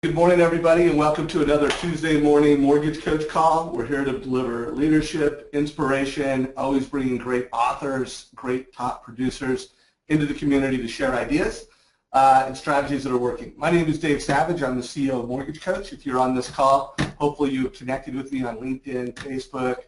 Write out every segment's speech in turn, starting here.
Good morning, everybody, and welcome to another Tuesday morning Mortgage Coach call. We're here to deliver leadership, inspiration, always bringing great authors, great top producers into the community to share ideas and strategies that are working. My name is Dave Savage. I'm the CEO of Mortgage Coach. If you're on this call, hopefully you've connected with me on LinkedIn, Facebook,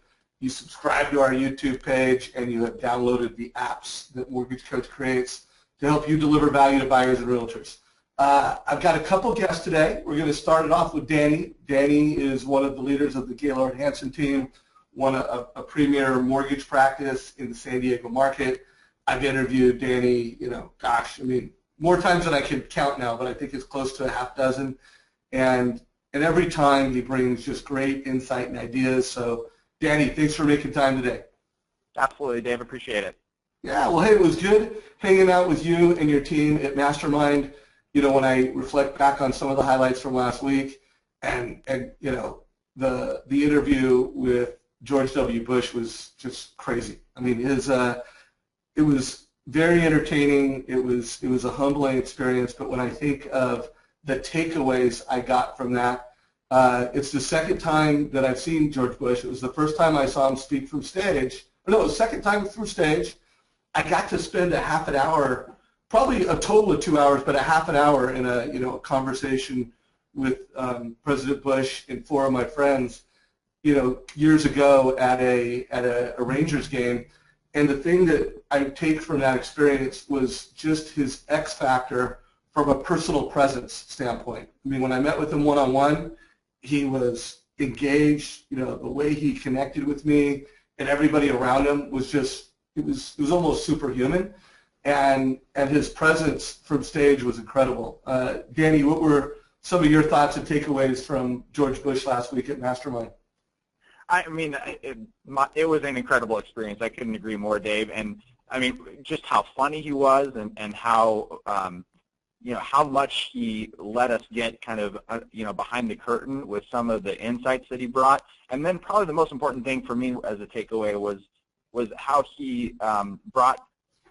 you subscribe to our YouTube page, and you have downloaded the apps that Mortgage Coach creates to help you deliver value to buyers and realtors. I've got a couple guests today. We're going to start it off with Danny. Danny is one of the leaders of the Gaylord Hanson team, a premier mortgage practice in the San Diego market. I've interviewed Danny, more times than I can count now, but I think it's close to a half dozen. And every time he brings just great insight and ideas. So, Danny, thanks for making time today. Absolutely, Dave. Appreciate it. Yeah, well, hey, it was good hanging out with you and your team at Mastermind. You know, when I reflect back on some of the highlights from last week and the interview with George W. Bush was just crazy. I mean, it was very entertaining. It was a humbling experience, but when I think of the takeaways I got from that, it's the second time that I've seen George Bush. It was the first time I saw him speak from stage. No, it was the second time through stage. I got to spend a half an hour, probably a total of 2 hours, but a half an hour in a conversation with President Bush and four of my friends, years ago at a Rangers game. And the thing that I take from that experience was just his X factor from a personal presence standpoint. I mean, when I met with him one-on-one, he was engaged. The way he connected with me and everybody around him was just, it was almost superhuman. And his presence from stage was incredible. Danny, what were some of your thoughts and takeaways from George Bush last week at Mastermind? I mean, it was an incredible experience. I couldn't agree more, Dave. And I mean, just how funny he was, and how how much he let us get kind of behind the curtain with some of the insights that he brought. And then probably the most important thing for me as a takeaway was how he brought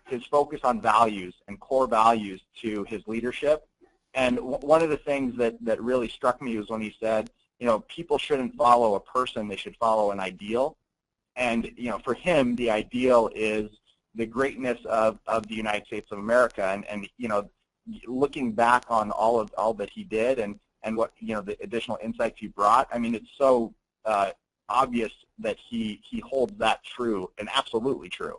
his focus on values and core values to his leadership. And one of the things that really struck me was when he said, people shouldn't follow a person, they should follow an ideal. And, for him, the ideal is the greatness of the United States of America. And looking back on all that he did and what, the additional insights he brought, I mean, it's so obvious that he holds that true and absolutely true.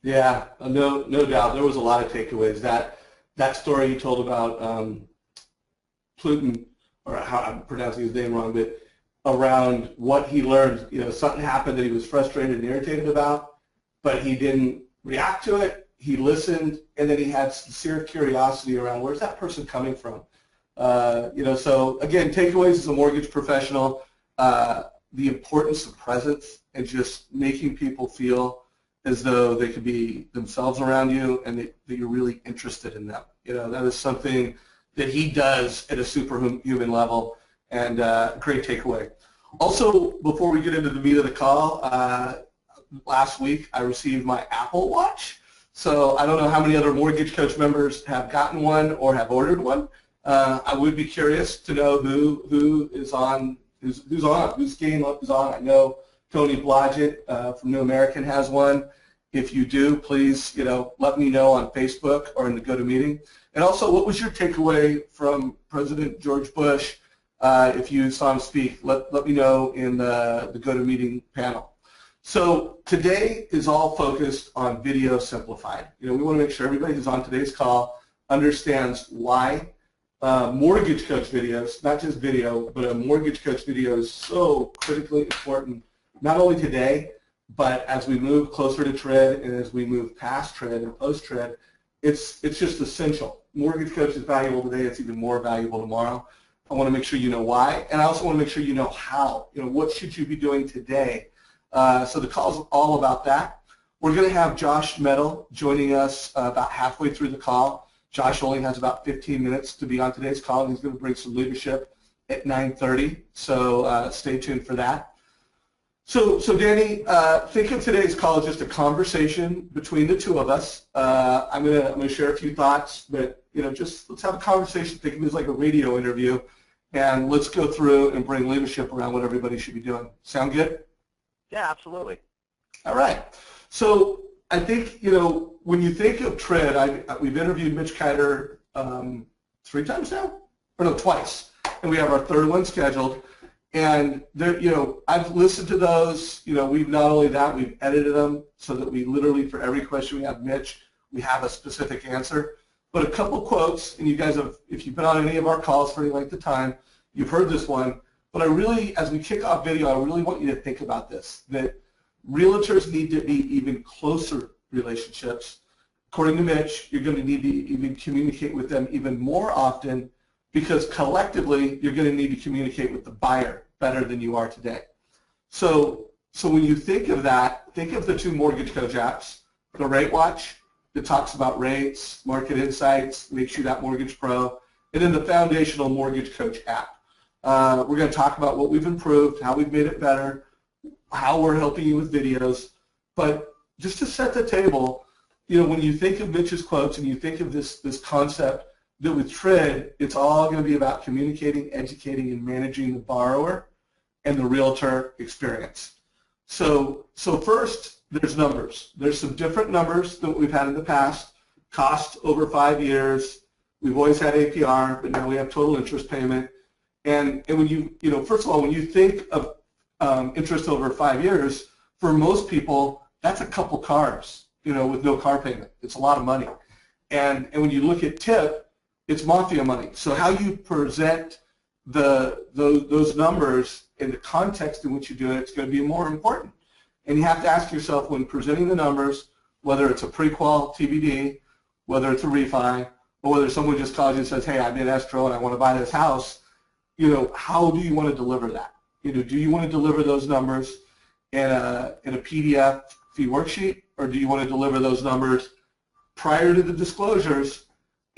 Yeah, no doubt. There was a lot of takeaways. That story you told about Pluton, or how I'm pronouncing his name wrong, but around what he learned, something happened that he was frustrated and irritated about, but he didn't react to it. He listened, and then he had sincere curiosity around where's that person coming from. So again, takeaways as a mortgage professional, the importance of presence and just making people feel as though they could be themselves around you and that you're really interested in them. That is something that he does at a superhuman level, and great takeaway. Also, before we get into the meat of the call, last week I received my Apple Watch. So I don't know how many other Mortgage Coach members have gotten one or have ordered one. I would be curious to know who is on, whose game up is on. I know Tony Blodgett from New American has one. If you do, please, let me know on Facebook or in the GoToMeeting. And also, what was your takeaway from President George Bush? If you saw him speak, let me know in the GoToMeeting panel. So today is all focused on Video Simplified. We want to make sure everybody who's on today's call understands why Mortgage Coach videos, not just video, but a Mortgage Coach video is so critically important, not only today, but as we move closer to TRID and as we move past TRID and post-TRID, it's just essential. Mortgage Coach is valuable today. It's even more valuable tomorrow. I want to make sure you know why, and I also want to make sure you know how. What should you be doing today? So the call is all about that. We're going to have Josh Mettle joining us about halfway through the call. Josh only has about 15 minutes to be on today's call, and he's going to bring some leadership at 9:30, so stay tuned for that. So Danny, think of today's call as just a conversation between the two of us. I'm gonna share a few thoughts, but just let's have a conversation, think of it as like a radio interview, and let's go through and bring leadership around what everybody should be doing. Sound good? Yeah, absolutely. All right. So I think, when you think of TRID, we've interviewed Mitch Kiter 3 times now? Or no, twice. And we have our 3rd one scheduled. And there, I've listened to those. We've not only that, we've edited them so that we literally, for every question we have Mitch, we have a specific answer. But a couple quotes, and you guys have, if you've been on any of our calls for any length of time, you've heard this one. But I really, as we kick off video, I really want you to think about this, that realtors need to be even closer relationships. According to Mitch, you're going to need to even communicate with them even more often, because collectively you're going to need to communicate with the buyer better than you are today. So when you think of that, think of the 2 mortgage coach apps, the Rate Watch that talks about rates, market insights, makes you that mortgage pro, and then the foundational mortgage coach app. We're going to talk about what we've improved, how we've made it better, how we're helping you with videos. But just to set the table, when you think of Mitch's quotes and you think of this concept, that with TRID, it's all going to be about communicating, educating, and managing the borrower and the realtor experience. So first, there's numbers. There's some different numbers than we've had in the past. Cost over 5 years. We've always had APR, but now we have total interest payment. And when first of all, when you think of interest over 5 years, for most people, that's a couple cars, with no car payment. It's a lot of money. And when you look at TIP, it's mafia money. So how you present those numbers in the context in which you do it, it's going to be more important. And you have to ask yourself, when presenting the numbers, whether it's a pre-qual TBD, whether it's a refi, or whether someone just calls you and says, hey, I'm in escrow and I want to buy this house, how do you want to deliver that? Do you want to deliver those numbers in a PDF fee worksheet, or do you want to deliver those numbers prior to the disclosures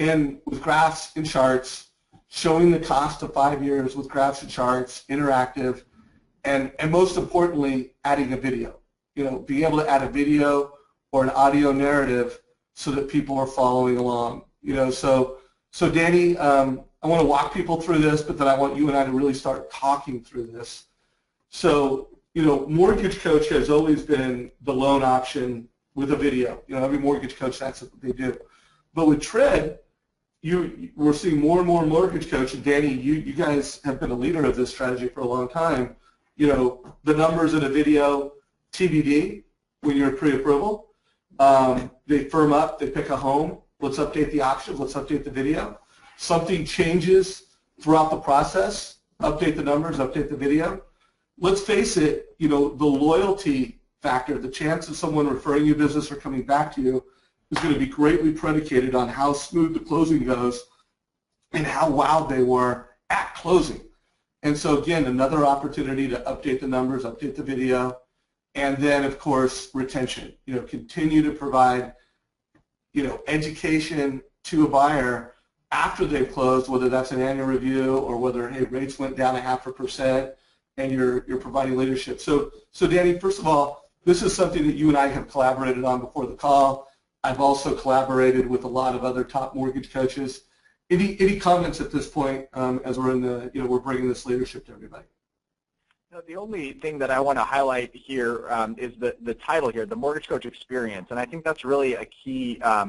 and with graphs and charts, showing the cost of 5 years with graphs and charts, interactive, and most importantly, adding a video. Being able to add a video or an audio narrative so that people are following along. So Danny, I want to walk people through this, but then I want you and I to really start talking through this. So, Mortgage Coach has always been the loan option with a video. Every mortgage coach, that's what they do. But with TRID, we're seeing more and more mortgage coach, and Danny, you guys have been a leader of this strategy for a long time. The numbers in a video, TBD, when you're pre-approval, they firm up, they pick a home, let's update the options, let's update the video. Something changes throughout the process, update the numbers, update the video. Let's face it, the loyalty factor, the chance of someone referring you business or coming back to you is going to be greatly predicated on how smooth the closing goes and how wowed they were at closing. And so again, another opportunity to update the numbers, update the video, and then of course retention. Continue to provide education to a buyer after they've closed, whether that's an annual review or whether, hey, rates went down 0.5% and you're providing leadership. So Danny, first of all, this is something that you and I have collaborated on before the call. I've also collaborated with a lot of other top mortgage coaches. Any comments at this point as we're in the, we're bringing this leadership to everybody? The only thing that I want to highlight here is the title here, the Mortgage Coach Experience, and I think that's really a key, a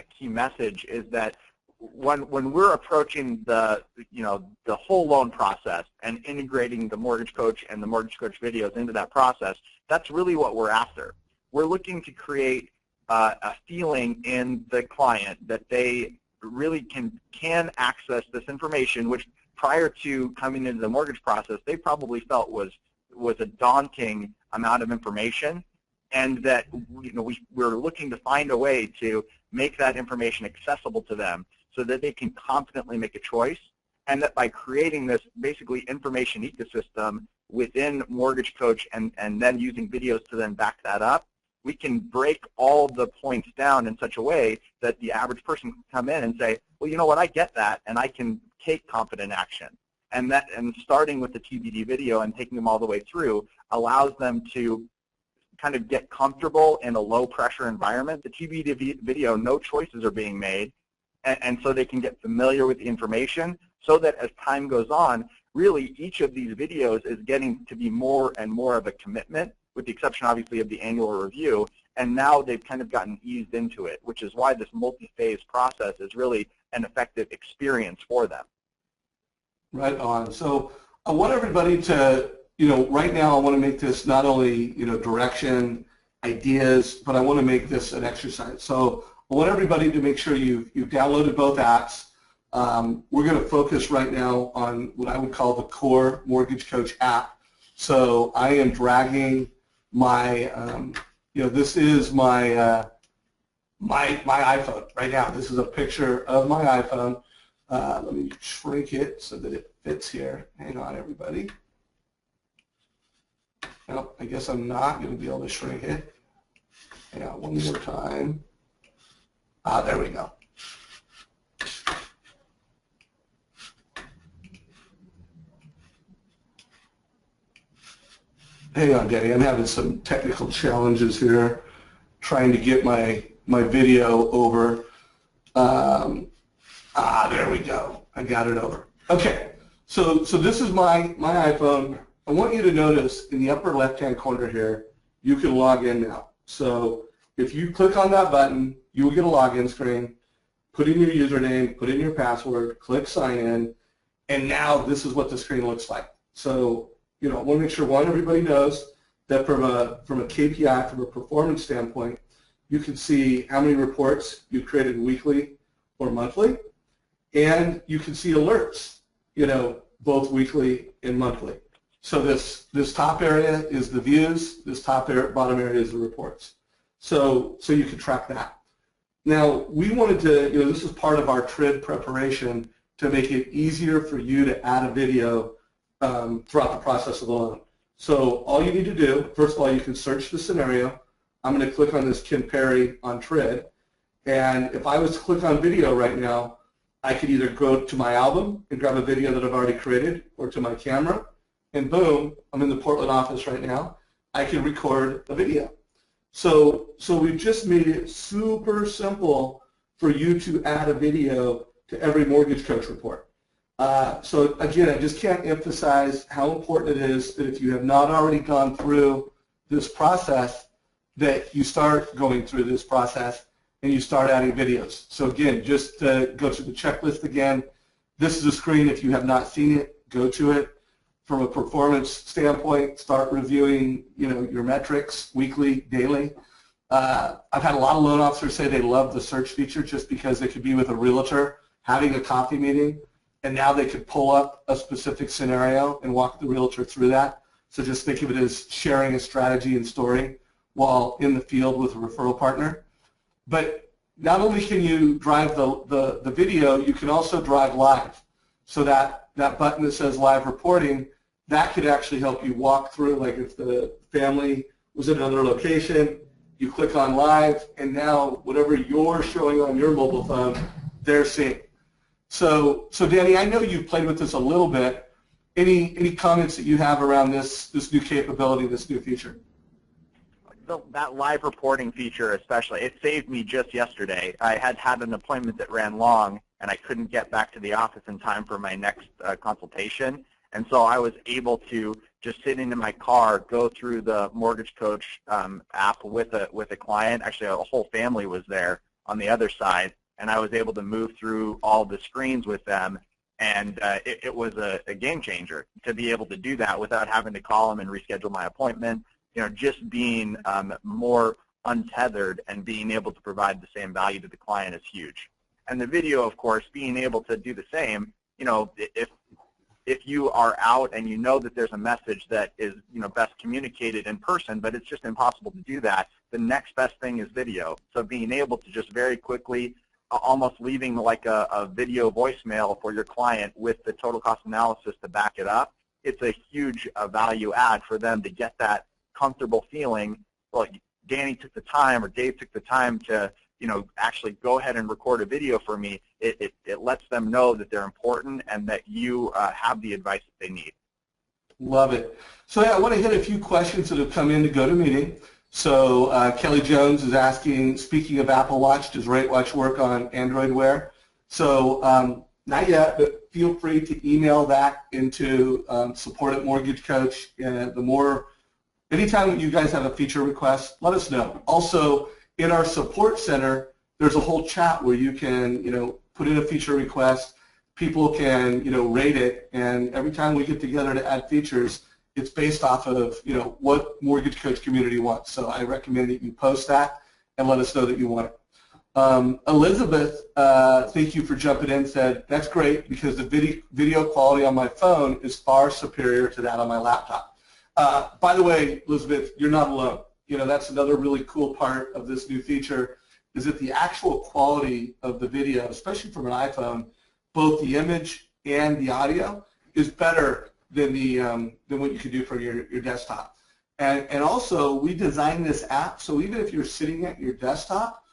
key message is that when we're approaching the whole loan process and integrating the Mortgage Coach and the Mortgage Coach videos into that process, that's really what we're after. We're looking to create a feeling in the client that they really can access this information, which prior to coming into the mortgage process, they probably felt was a daunting amount of information, and that we're looking to find a way to make that information accessible to them so that they can confidently make a choice, and that by creating this basically information ecosystem within Mortgage Coach and then using videos to then back that up, we can break all the points down in such a way that the average person can come in and say, well, you know what, I get that, and I can take confident action. And starting with the TBD video and taking them all the way through allows them to kind of get comfortable in a low-pressure environment. The TBD video, no choices are being made. and so they can get familiar with the information, so that as time goes on, really each of these videos is getting to be more and more of a commitment, with the exception obviously of the annual review, and now they've kind of gotten eased into it, which is why this multi-phase process is really an effective experience for them. Right on. So I want everybody to, right now I want to make this not only, direction, ideas, but I want to make this an exercise. So I want everybody to make sure you've downloaded both apps. We're going to focus right now on what I would call the core Mortgage Coach app. So I am dragging my, this is my my iPhone right now. This is a picture of my iPhone. Let me shrink it so that it fits here. Hang on, everybody. Well, I guess I'm not going to be able to shrink it. Hang on one more time. There we go. Hang on, Danny. I'm having some technical challenges here, trying to get my video over. There we go. I got it over. Okay. So this is my iPhone. I want you to notice in the upper left-hand corner here, you can log in now. So if you click on that button, you will get a login screen. Put in your username, put in your password, click sign in, and now this is what the screen looks like. So I want to make sure, one, everybody knows that from a KPI, from a performance standpoint, you can see how many reports you've created weekly or monthly, and you can see alerts, both weekly and monthly. So this top area is the views, this bottom area is the reports. So you can track that. Now, we wanted to, this is part of our TRID preparation to make it easier for you to add a video throughout the process of the loan. So all you need to do, first of all, you can search the scenario. I'm going to click on this Ken Perry on TRID, and if I was to click on video right now, I could either go to my album and grab a video that I've already created, or to my camera, and boom, I'm in the Portland office right now. I can record a video. So we've just made it super simple for you to add a video to every Mortgage Coach report. So again, I just can't emphasize how important it is that if you have not already gone through this process, that you start going through this process and you start adding videos. So again, just to go through the checklist again, this is a screen. If you have not seen it, go to it. From a performance standpoint, start reviewing, your metrics weekly, daily. I've had a lot of loan officers say they love the search feature just because they could be with a realtor having a coffee meeting, and now they could pull up a specific scenario and walk the realtor through that. So just think of it as sharing a strategy and story while in the field with a referral partner. But not only can you drive the video, you can also drive live. So that button that says live reporting, that could actually help you walk through, like if the family was in another location, you click on live, and now whatever you're showing on your mobile phone, they're seeing. So Danny, I know you've played with this a little bit. Any comments that you have around this new capability, this new feature? That live reporting feature especially, it saved me just yesterday. I had an appointment that ran long, and I couldn't get back to the office in time for my next consultation. And so I was able to just sit in my car, go through the Mortgage Coach app with a client. Actually, a whole family was there on the other side, and I was able to move through all the screens with them. And it was a game changer to be able to do that without having to call them and reschedule my appointment. Just being more untethered and being able to provide the same value to the client is huge. And the video, of course, being able to do the same, if you are out and you know that there's a message that is best communicated in person, but it's just impossible to do that, the next best thing is video. So being able to just very quickly, almost leaving like a video voicemail for your client with the total cost analysis to back it up, it's a huge value add for them to get that comfortable feeling. Well, Danny took the time, or Dave took the time to actually go ahead and record a video for me. It lets them know that they're important and that you have the advice that they need. Love it. So yeah, I want to hit a few questions that have come in to GoToMeeting. So Kelly Jones is asking, speaking of Apple Watch, does RateWatch work on Android Wear? So not yet, but feel free to email that into support@mortgagecoach. Anytime you guys have a feature request, let us know. Also, in our support center, there's a whole chat where you can, put in a feature request. People can, rate it, and every time we get together to add features, it's based off of, what Mortgage Coach community wants. So I recommend that you post that and let us know that you want it. Elizabeth, thank you for jumping in, said, that's great because the video quality on my phone is far superior to that on my laptop. By the way, Elizabeth, you're not alone. That's another really cool part of this new feature is that the actual quality of the video, especially from an iPhone, both the image and the audio is better than what you could do from your desktop. And also, we designed this app so even if you're sitting at your desktop,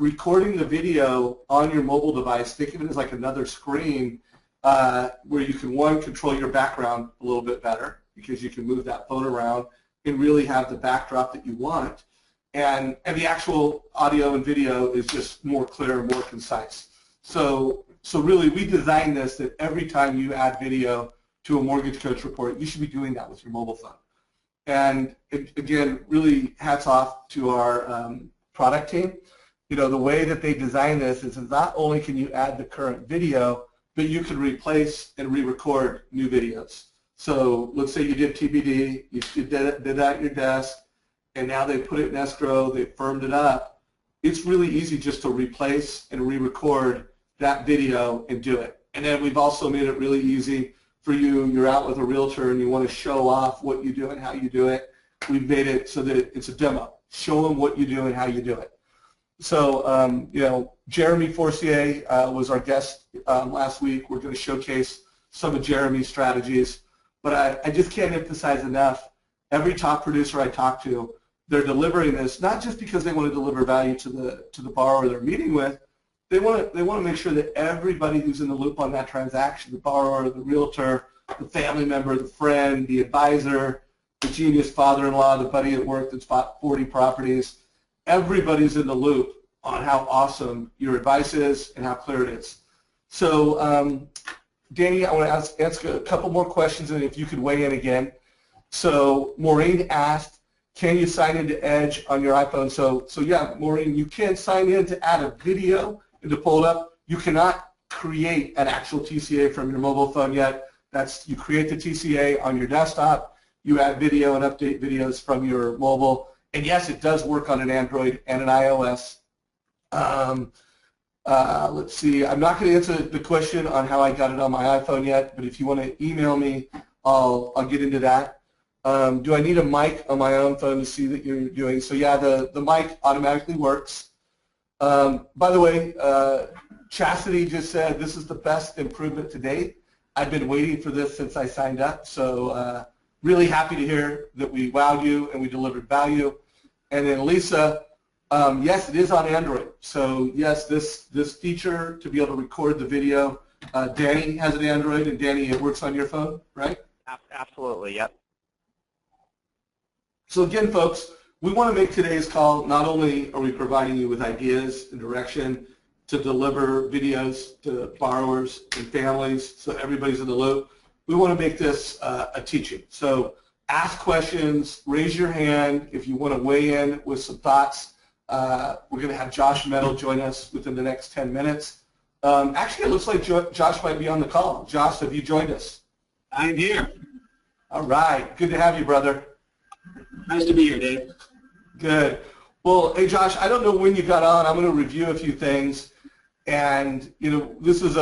recording the video on your mobile device, think of it as like another screen where you can, one, control your background a little bit better because you can move that phone around and really have the backdrop that you want. And the actual audio and video is just more clear and more concise. So really, we designed this that every time you add video to a Mortgage Coach report, you should be doing that with your mobile phone. And again, really hats off to our product team. The way that they designed this is not only can you add the current video, but you can replace and re-record new videos. So let's say you did TBD, you did that at your desk, and now they put it in escrow, they firmed it up. It's really easy just to replace and re-record that video and do it. And then we've also made it really easy for you. You're out with a realtor and you want to show off what you do and how you do it. We've made it so that it's a demo. Show them what you do and how you do it. So, Jeremy Forcier was our guest last week. We're going to showcase some of Jeremy's strategies. But I just can't emphasize enough, every top producer I talk to, they're delivering this not just because they want to deliver value to the borrower they're meeting with. They want to make sure that everybody who's in the loop on that transaction, the borrower, the realtor, the family member, the friend, the advisor, the genius father-in-law, the buddy at work that's bought 40 properties, everybody's in the loop on how awesome your advice is and how clear it is. So, Danny, I want to ask a couple more questions, and if you could weigh in again. So, Maureen asked, can you sign into Edge on your iPhone? So yeah, Maureen, you can sign in to add a video and to pull it up. You cannot create an actual TCA from your mobile phone yet. You create the TCA on your desktop, you add video and update videos from your mobile, and yes, it does work on an Android and an iOS. Let's see, I'm not going to answer the question on how I got it on my iPhone yet, but if you want to email me, I'll get into that. Do I need a mic on my own phone to see that you're doing? So yeah, the mic automatically works. By the way, Chastity just said this is the best improvement to date. I've been waiting for this since I signed up, so really happy to hear that we wowed you and we delivered value. And then Lisa, yes, it is on Android. So yes, this feature to be able to record the video, Danny has an Android, and Danny, it works on your phone, right? Absolutely, yep. So again, folks, we want to make today's call, not only are we providing you with ideas and direction to deliver videos to borrowers and families so everybody's in the loop, we want to make this a teaching. So ask questions, raise your hand if you want to weigh in with some thoughts. We're going to have Josh Mettle join us within the next 10 minutes. Actually, it looks like Josh might be on the call. Josh, have you joined us? I'm here. All right. Good to have you, brother. Nice to be here, Dave. Good. Well, hey, Josh, I don't know when you got on. I'm going to review a few things. And, this is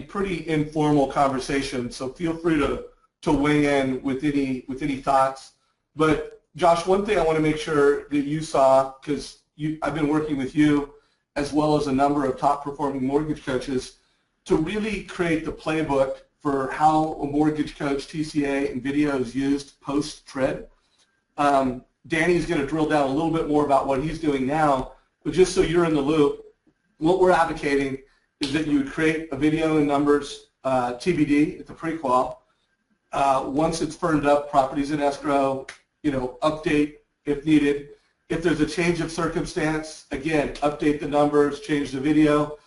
pretty informal conversation, so feel free to weigh in with any thoughts. But, Josh, one thing I want to make sure that you saw, because I've been working with you as well as a number of top-performing mortgage coaches to really create the playbook for how a mortgage coach TCA and video is used post-TRID. Danny's going to drill down a little bit more about what he's doing now, but just so you're in the loop, what we're advocating is that you would create a video and numbers TBD at the pre-qual. Once it's firmed up, properties in escrow, update if needed. If there's a change of circumstance, again, update the numbers, change the video.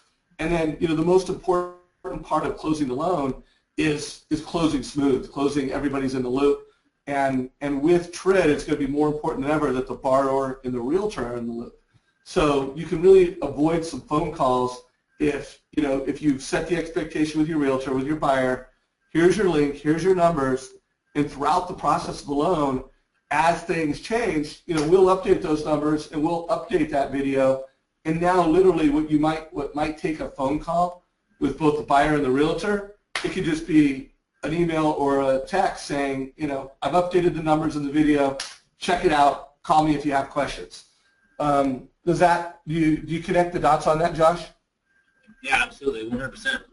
And then, the most important part of closing the loan is closing smooth, closing everybody's in the loop. And with TRID, it's going to be more important than ever that the borrower and the realtor are in the loop. So you can really avoid some phone calls if you've set the expectation with your realtor, with your buyer. Here's your link, here's your numbers, and throughout the process of the loan, as things change, we'll update those numbers and we'll update that video. And now, literally, what might take a phone call with both the buyer and the realtor, it could just be an email or a text saying, I've updated the numbers in the video. Check it out. Call me if you have questions. Do you connect the dots on that, Josh? Yeah, absolutely, 100%.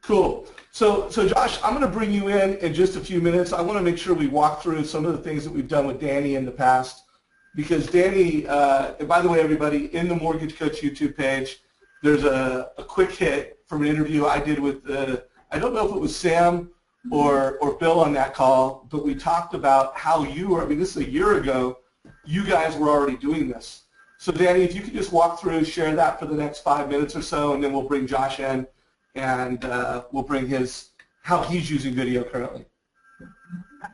Cool. So Josh, I'm going to bring you in just a few minutes. I want to make sure we walk through some of the things that we've done with Danny in the past, because Danny, and by the way, everybody, in the Mortgage Coach YouTube page, there's a quick hit from an interview I did with, I don't know if it was Sam or Bill on that call, but we talked about how this is a year ago, you guys were already doing this. So Danny, if you could just walk through, share that for the next 5 minutes or so, and then we'll bring Josh in, and we'll bring how he's using video currently.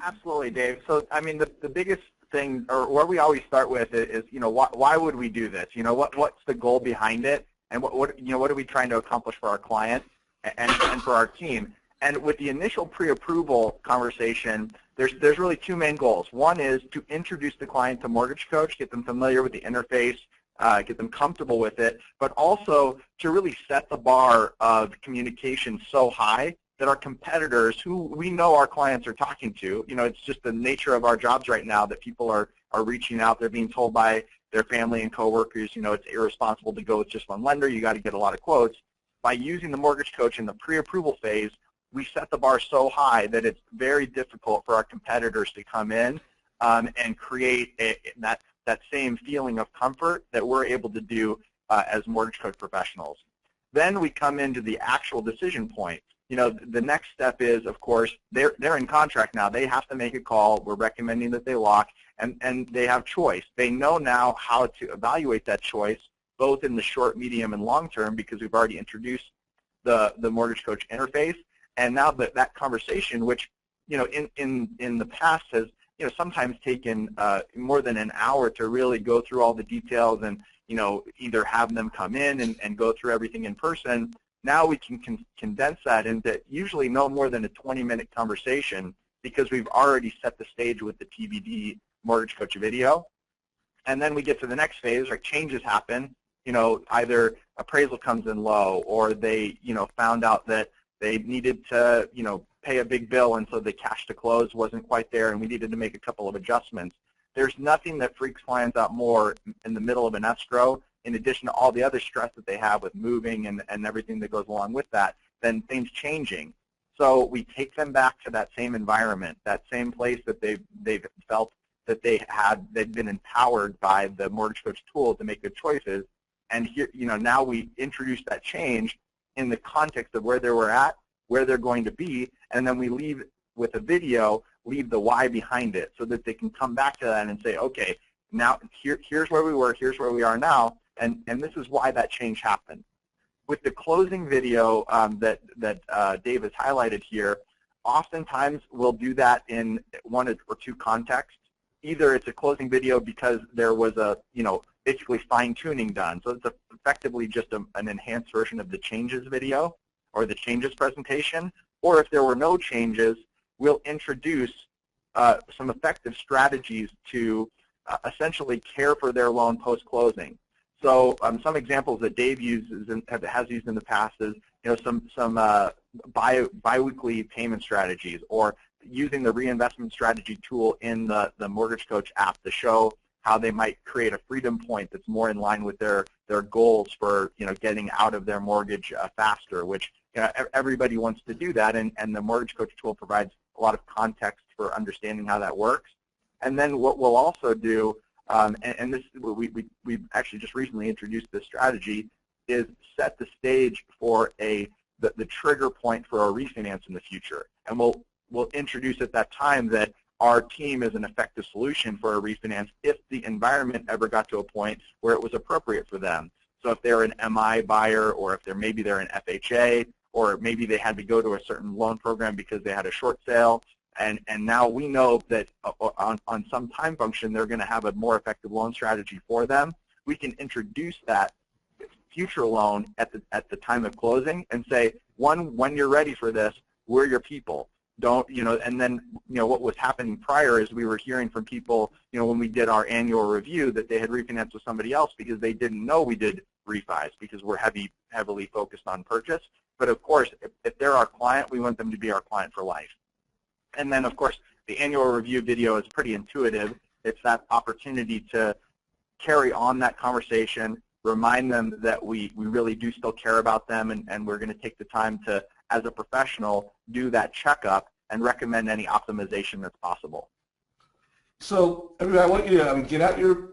Absolutely, Dave. So, I mean, the biggest thing, or where we always start with is, why would we do this? What's the goal behind it, and what are we trying to accomplish for our client and for our team? And with the initial pre-approval conversation, there's really two main goals. One is to introduce the client to Mortgage Coach, get them familiar with the interface, get them comfortable with it, but also to really set the bar of communication so high that our competitors, who we know our clients are talking to, it's just the nature of our jobs right now that people are reaching out. They're being told by their family and coworkers, it's irresponsible to go with just one lender. You got to get a lot of quotes. By using the Mortgage Coach in the pre-approval phase, we set the bar so high that it's very difficult for our competitors to come in and create that same feeling of comfort that we're able to do as Mortgage Coach professionals. Then we come into the actual decision point. The next step is, of course, they're in contract now. They have to make a call. We're recommending that they lock, and they have choice. They know now how to evaluate that choice, both in the short, medium, and long term, because we've already introduced the Mortgage Coach interface. And now that conversation, which in the past has sometimes taken more than an hour to really go through all the details and either have them come in and go through everything in person. Now we can condense that into usually no more than a 20-minute conversation, because we've already set the stage with the TBD Mortgage Coach video. And then we get to the next phase, like changes happen. Either appraisal comes in low, or they found out that they needed to, pay a big bill, and so the cash to close wasn't quite there, and we needed to make a couple of adjustments. There's nothing that freaks clients out more in the middle of an escrow, in addition to all the other stress that they have with moving and everything that goes along with that, than things changing. So we take them back to that same environment, that same place that they've felt that they've been empowered by the Mortgage Coach tool to make good choices. And here, now we introduce that change in the context of where they were at, where they're going to be, and then we leave with a video, leave the why behind it, so that they can come back to that and say, okay, now here's where we were, here's where we are now, and this is why that change happened. With the closing video that Dave has highlighted here, oftentimes we'll do that in one or two contexts. Either it's a closing video because there was a, basically fine-tuning done. So it's effectively just an enhanced version of the changes video or the changes presentation. Or if there were no changes, we'll introduce some effective strategies to essentially care for their loan post-closing. So some examples that Dave uses and has used in the past is, some biweekly payment strategies, or using the reinvestment strategy tool in the Mortgage Coach app to show how they might create a freedom point that's more in line with their goals for getting out of their mortgage faster, which everybody wants to do that, and the Mortgage Coach tool provides a lot of context for understanding how that works. And then what we'll also do, and this we've actually just recently introduced this strategy, is set the stage for the trigger point for a refinance in the future. And we'll introduce at that time that our team is an effective solution for a refinance if the environment ever got to a point where it was appropriate for them. So if they're an MI buyer, or if maybe they're an FHA, or maybe they had to go to a certain loan program because they had a short sale, and now we know that on some time function they're going to have a more effective loan strategy for them. We can introduce that future loan at the time of closing and say, when you're ready for this, we're your people. Don't, and then, what was happening prior is we were hearing from people, when we did our annual review, that they had refinanced with somebody else because they didn't know we did refis, because we're heavily focused on purchase. But of course, if they're our client, we want them to be our client for life. And then, of course, the annual review video is pretty intuitive. It's that opportunity to carry on that conversation, remind them that we really do still care about them, and we're going to take the time to, as a professional, do that checkup and recommend any optimization that's possible. So, everybody, I want you to get out your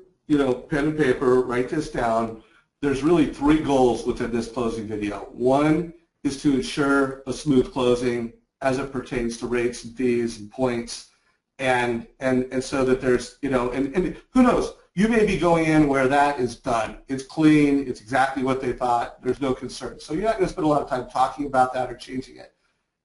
pen and paper, write this down. There's really 3 goals within this closing video. One is to ensure a smooth closing as it pertains to rates and fees and points, and so that there's, and who knows, you may be going in where that is done. It's clean, it's exactly what they thought, there's no concern. So you're not going to spend a lot of time talking about that or changing it.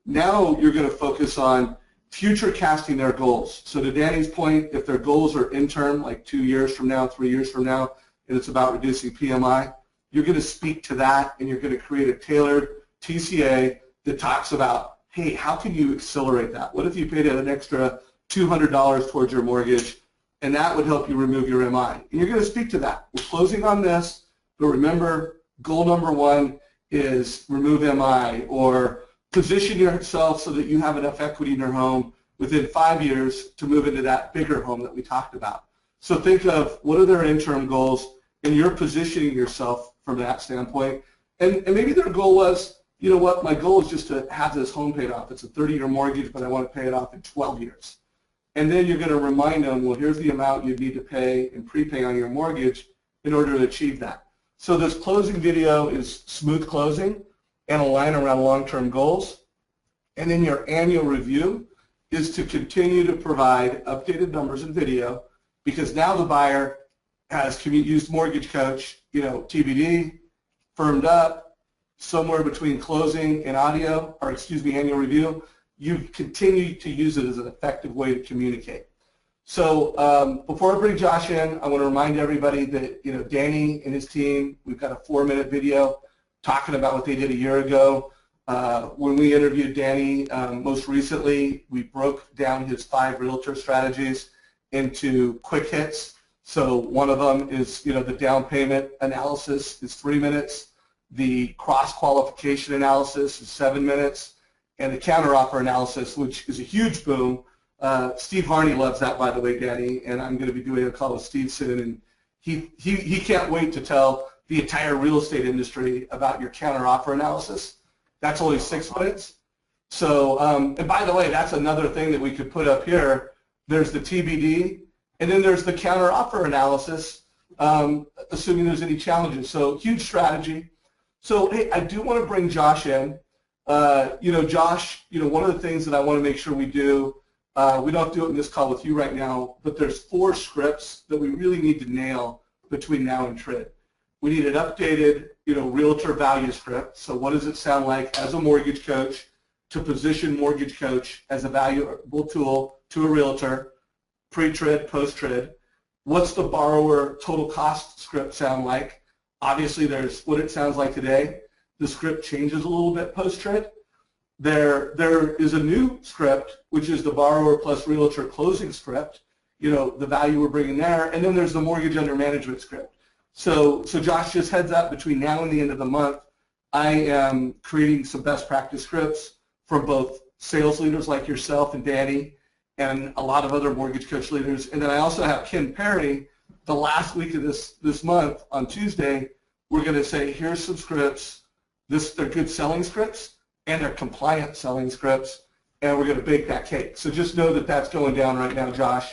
Now you're going to focus on future casting their goals. So to Danny's point, if their goals are interim, like 2 years from now, 3 years from now, and it's about reducing PMI, you're going to speak to that, and you're going to create a tailored TCA that talks about, hey, how can you accelerate that? What if you paid an extra $200 towards your mortgage, and that would help you remove your MI? And you're going to speak to that. We're closing on this, but remember, goal number 1 is remove MI, or position yourself so that you have enough equity in your home within 5 years to move into that bigger home that we talked about. So think of what are their interim goals, and you're positioning yourself from that standpoint. And maybe their goal was, you know what, my goal is just to have this home paid off. It's a 30-year mortgage, but I want to pay it off in 12 years. And then you're going to remind them, well, here's the amount you need to pay and prepay on your mortgage in order to achieve that. So this closing video is smooth closing and align around long-term goals. And then your annual review is to continue to provide updated numbers and video, because now the buyer has used Mortgage Coach, TBD, firmed up, somewhere between closing and annual review. You've continued to use it as an effective way to communicate. So before I bring Josh in, I want to remind everybody that Danny and his team, we've got a 4-minute video talking about what they did a year ago. When we interviewed Danny most recently, we broke down his 5 realtor strategies into quick hits. So one of them is the down payment analysis is 3 minutes. The cross-qualification analysis is 7 minutes, and the counteroffer analysis, which is a huge boom. Steve Horanyi loves that, by the way, Danny, and I'm going to be doing a call with Steve soon, and he can't wait to tell the entire real estate industry about your counteroffer analysis. That's only 6 minutes. So, and by the way, that's another thing that we could put up here. There's the TBD, and then there's the counteroffer analysis, assuming there's any challenges. So, huge strategy. So, hey, I do want to bring Josh in. Josh, one of the things that I want to make sure we do, we don't do it in this call with you right now, but there's 4 scripts that we really need to nail between now and TRID. We need an updated, realtor value script. So what does it sound like as a mortgage coach to position Mortgage Coach as a valuable tool to a realtor, pre-TRID, post-TRID? What's the borrower total cost script sound like? Obviously, there's what it sounds like today. The script changes a little bit post-TRID. There is a new script, which is the borrower plus realtor closing script, the value we're bringing there, and then there's the mortgage under management script. So Josh, just heads up, between now and the end of the month, I am creating some best practice scripts from both sales leaders like yourself and Danny and a lot of other Mortgage Coach leaders. And then I also have Ken Perry, the last week of this month on Tuesday, we're going to say, here's some scripts. They're good selling scripts, and they're compliant selling scripts, and we're going to bake that cake. So just know that that's going down right now, Josh.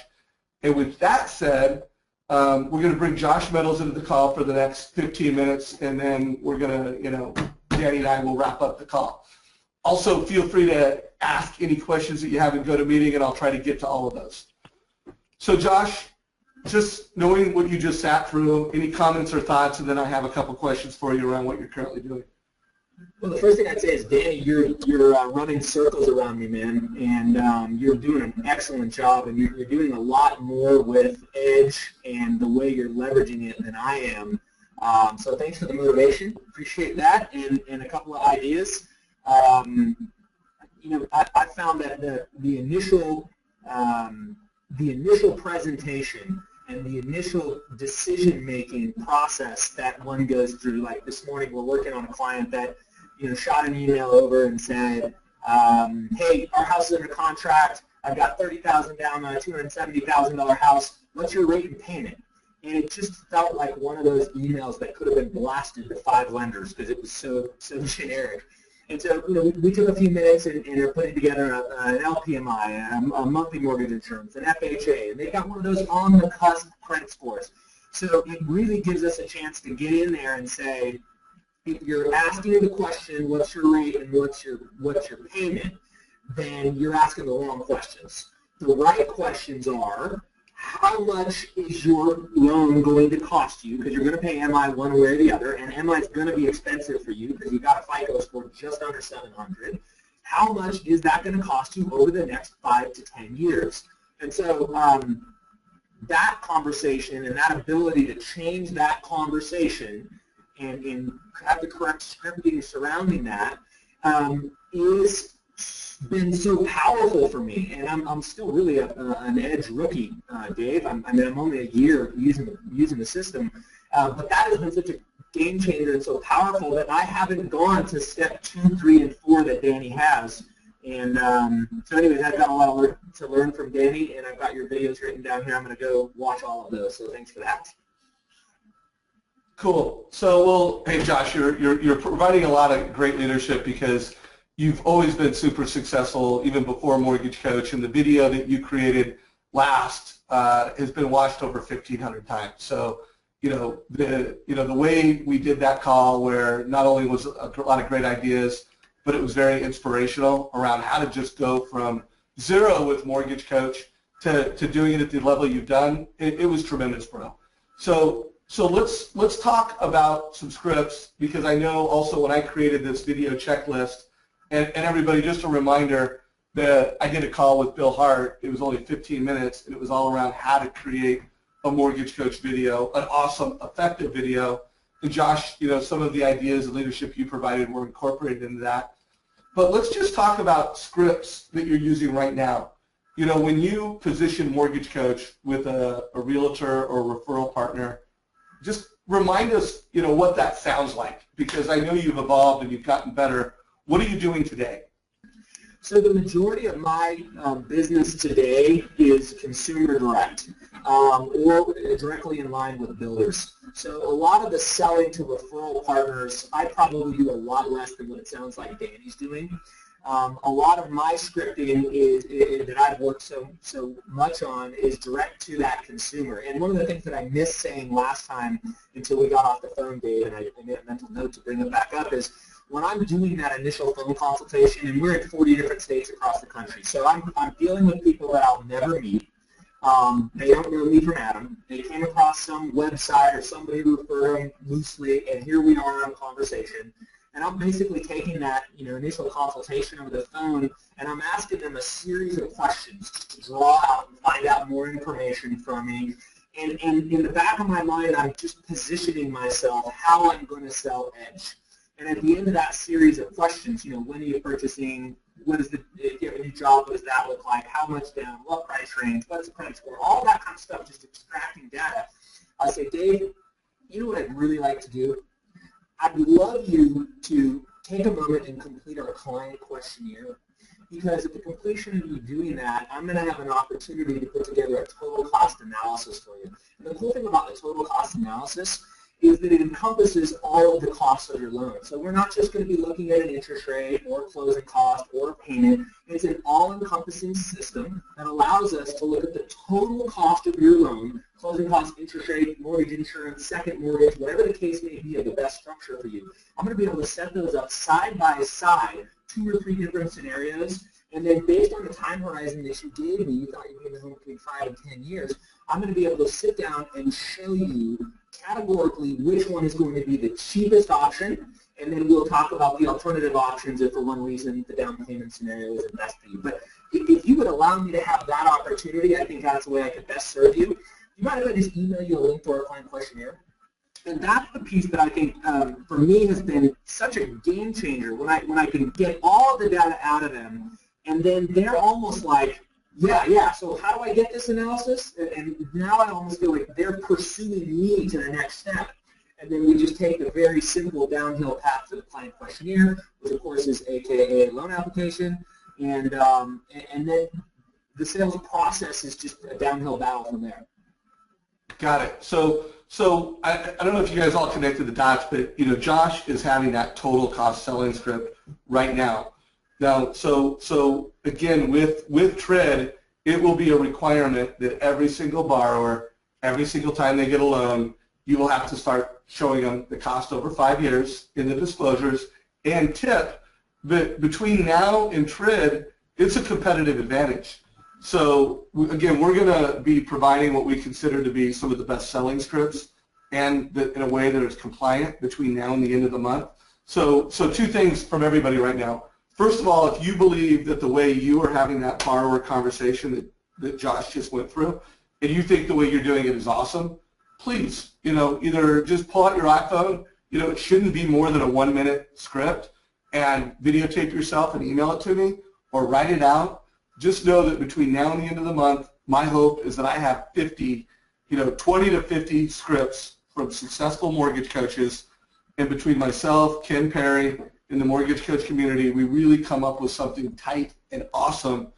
And with that said, we're going to bring Josh Mettle into the call for the next 15 minutes, and then we're going to, Danny and I will wrap up the call. Also, feel free to ask any questions that you have in GoToMeeting, and I'll try to get to all of those. So Josh, just knowing what you just sat through, any comments or thoughts, and then I have a couple questions for you around what you're currently doing. Well, the first thing I'd say is, Danny, you're running circles around me, man, and you're doing an excellent job, and you're doing a lot more with Edge and the way you're leveraging it than I am. So thanks for the motivation. Appreciate that, and a couple of ideas. I found that the initial presentation and the initial decision-making process that one goes through, like this morning we're working on a client that shot an email over and said, hey, our house is under contract, I've got $30,000 down on a $270,000 house, what's your rate and payment? And it just felt like one of those emails that could have been blasted to 5 lenders because it was so generic. And so, we took a few minutes and are putting together an LPMI, a monthly mortgage insurance, an FHA, and they got one of those on-the-cusp credit scores. So it really gives us a chance to get in there and say, if you're asking the question, what's your rate and what's your payment, then you're asking the wrong questions. The right questions are, how much is your loan going to cost you? Because you're going to pay MI one way or the other, and MI is going to be expensive for you because you've got a FICO score just under 700. How much is that going to cost you over the next 5 to 10 years? And so that conversation and that ability to change that conversation and have the correct scripting surrounding that is been so powerful for me, and I'm still really an Edge rookie, Dave. I'm only a year using the system, but that has been such a game changer and so powerful that I haven't gone to step 2, 3, and 4 that Danny has. And so anyways, I've got a lot to learn from Danny, and I've got your videos written down here. I'm going to go watch all of those, so thanks for that. Cool. So, well, hey, Josh, you're providing a lot of great leadership because you've always been super successful, even before Mortgage Coach, and the video that you created last has been watched over 1,500 times. So, the way we did that call, where not only was a lot of great ideas, but it was very inspirational around how to just go from zero with Mortgage Coach to doing it at the level you've done. It was tremendous, bro. So let's talk about some scripts, because I know also when I created this video checklist. And everybody, just a reminder that I did a call with Bill Hart. It was only 15 minutes, and it was all around how to create a Mortgage Coach video, an awesome, effective video. And Josh, some of the ideas and leadership you provided were incorporated into that. But let's just talk about scripts that you're using right now. When you position Mortgage Coach with a realtor or referral partner, just remind us, what that sounds like, because I know you've evolved and you've gotten better. What are you doing today? So the majority of my business today is consumer direct, or directly in line with builders. So a lot of the selling to referral partners, I probably do a lot less than what it sounds like Danny's doing. A lot of my scripting that I've worked so much on is direct to that consumer. And one of the things that I missed saying last time until we got off the phone, Dave, and I made a mental note to bring it back up, is when I'm doing that initial phone consultation, and we're in 40 different states across the country, so I'm dealing with people that I'll never meet. They don't know me from Adam. They came across some website or somebody referred them loosely, and here we are on a conversation. And I'm basically taking that initial consultation over the phone, and I'm asking them a series of questions to draw out and find out more information from me. And in the back of my mind, I'm just positioning myself how I'm going to sell Edge. And at the end of that series of questions, when are you purchasing? If you have a new job, what does that look like? How much down? What price range? What's the credit score? All that kind of stuff, just extracting data. I say, Dave, you know what I'd really like to do? I'd love you to take a moment and complete our client questionnaire, because at the completion of you doing that, I'm going to have an opportunity to put together a total cost analysis for you. And the cool thing about the total cost analysis is that it encompasses all of the costs of your loan. So we're not just going to be looking at an interest rate or closing cost or payment. It's an all-encompassing system that allows us to look at the total cost of your loan, closing cost, interest rate, mortgage insurance, second mortgage, whatever the case may be, of the best structure for you. I'm going to be able to set those up side by side, 2 or 3 different scenarios, And then based on the time horizon that you gave me, you thought you were going to home between 5 and 10 years, I'm going to be able to sit down and show you categorically which one is going to be the cheapest option, and then we'll talk about the alternative options if for one reason the down payment scenario isn't best for you. But if you would allow me to have that opportunity, I think that's the way I could best serve you. You mind if I just email you a link to our client questionnaire? And that's the piece that I think for me has been such a game changer when I can get all of the data out of them, and then they're almost like, yeah, so how do I get this analysis? And now I almost feel like they're pursuing me to the next step. And then we just take a very simple downhill path to the client questionnaire, which of course is AKA loan application, and then the sales process is just a downhill battle from there. Got it. So I don't know if you guys all connected the dots, but Josh is having that total cost selling script right now. Now, so again, with Tread, it will be a requirement that every single borrower, every single time they get a loan, you will have to start showing them the cost over 5 years in the disclosures and tip. But between now and Tread, it's a competitive advantage. So again, we're going to be providing what we consider to be some of the best selling scripts, and in a way that is compliant between now and the end of the month. So two things from everybody right now. First of all, if you believe that the way you are having that borrower conversation that Josh just went through, and you think the way you're doing it is awesome, please, either just pull out your iPhone. It shouldn't be more than a 1-minute script, and videotape yourself and email it to me, or write it out. Just know that between now and the end of the month, my hope is that I have 20 to 50 scripts from successful mortgage coaches, and between myself, Ken Perry, and the mortgage coach community, we really come up with something tight and awesome.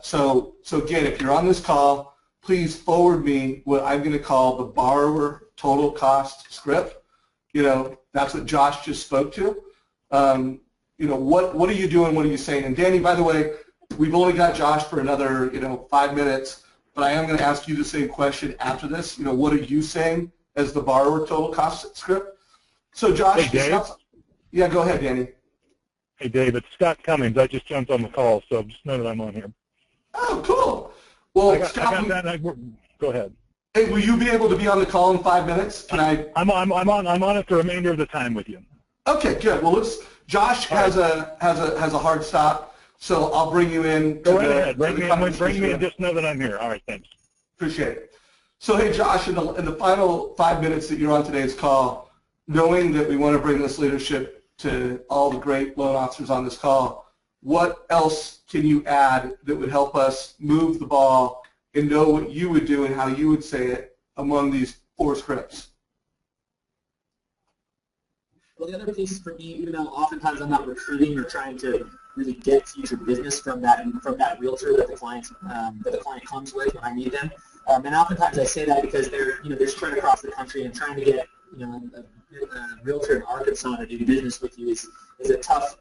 So again, if you're on this call, please forward me what I'm going to call the borrower total cost script. That's what Josh just spoke to. What are you doing? What are you saying? And Danny, by the way, we've only got Josh for another 5 minutes, but I am going to ask you the same question after this. What are you saying as the borrower total cost script? So Josh, hey, Dave. Yeah, go ahead, Danny. Hey, Dave, it's Scott Cummings. I just jumped on the call, so just know that I'm on here. Oh, cool. Well, Scott, go ahead. Hey, will you be able to be on the call in 5 minutes? Can I? I'm on it the remainder of the time with you. Okay, good. Well, Josh has a hard stop, so I'll bring you in. Go right ahead. Bring me and just know that I'm here. All right, thanks. Appreciate it. So, hey, Josh, in the final 5 minutes that you're on today's call, knowing that we want to bring this leadership to all the great loan officers on this call, what else can you add that would help us move the ball and know what you would do and how you would say it among these 4 scripts? Well, the other piece for me, even though oftentimes I'm not recruiting or trying to really get future business from that realtor that the client comes with when I need them, and oftentimes I say that because they're spread across the country, and trying to get a realtor in Arkansas to do business with you is a tough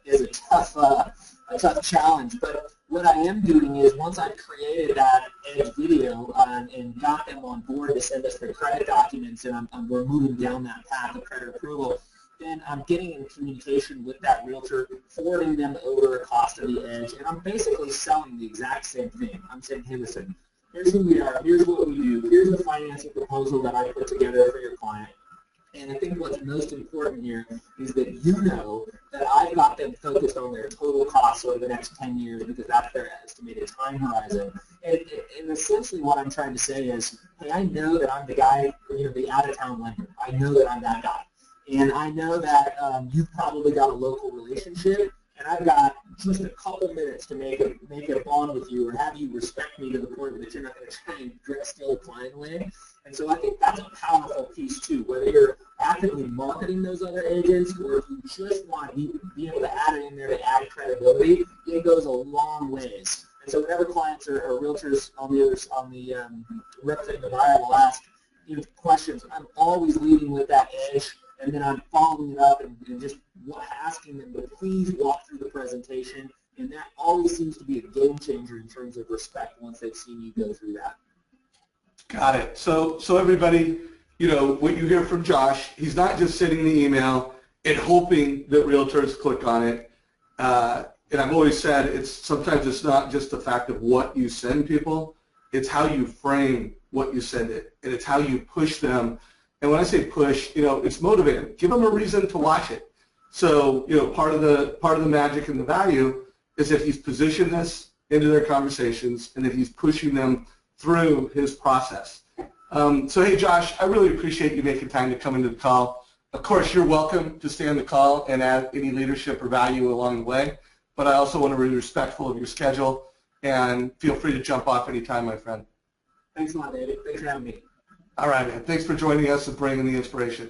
challenge. But what I am doing is, once I've created that Edge video and got them on board to send us their credit documents, and we're moving down that path of credit approval, then I'm getting in communication with that realtor, forwarding them over a cost of the Edge, and I'm basically selling the exact same thing. I'm saying, hey, listen, here's who we are, here's what we do, here's the financing proposal that I put together for your client. And I think what's most important here is that you know that I've got them focused on their total costs over the next 10 years, because that's their estimated time horizon. And essentially what I'm trying to say is, hey, I know that I'm the guy, the out-of-town lender. I know that I'm that guy. And I know that you've probably got a local relationship, and I've got just a couple minutes to make a bond with you, or have you respect me to the point that you're not going to try and steal a client away. And so I think that's a powerful piece too, whether you're actively marketing those other agents, or if you just want to be able to add it in there to add credibility, it goes a long ways. And so whenever clients or realtors on the representing the buyer will ask questions, I'm always leading with that Edge, and then I'm following it up and just asking them to please walk through the presentation, and that always seems to be a game changer in terms of respect once they've seen you go through that. Got it. So everybody, what you hear from Josh, he's not just sending the email and hoping that realtors click on it. and I've always said sometimes it's not just the fact of what you send people, it's how you frame what you send it, and it's how you push them. And when I say push, it's motivating. Give them a reason to watch it. So, part of the magic and the value is that he's positioned this into their conversations and that he's pushing them through his process. So, hey, Josh, I really appreciate you making time to come into the call. Of course, you're welcome to stay on the call and add any leadership or value along the way, but I also want to be respectful of your schedule, and feel free to jump off anytime, my friend. Thanks a lot, David. Thanks for having me. All right, man. Thanks for joining us and bringing the inspiration.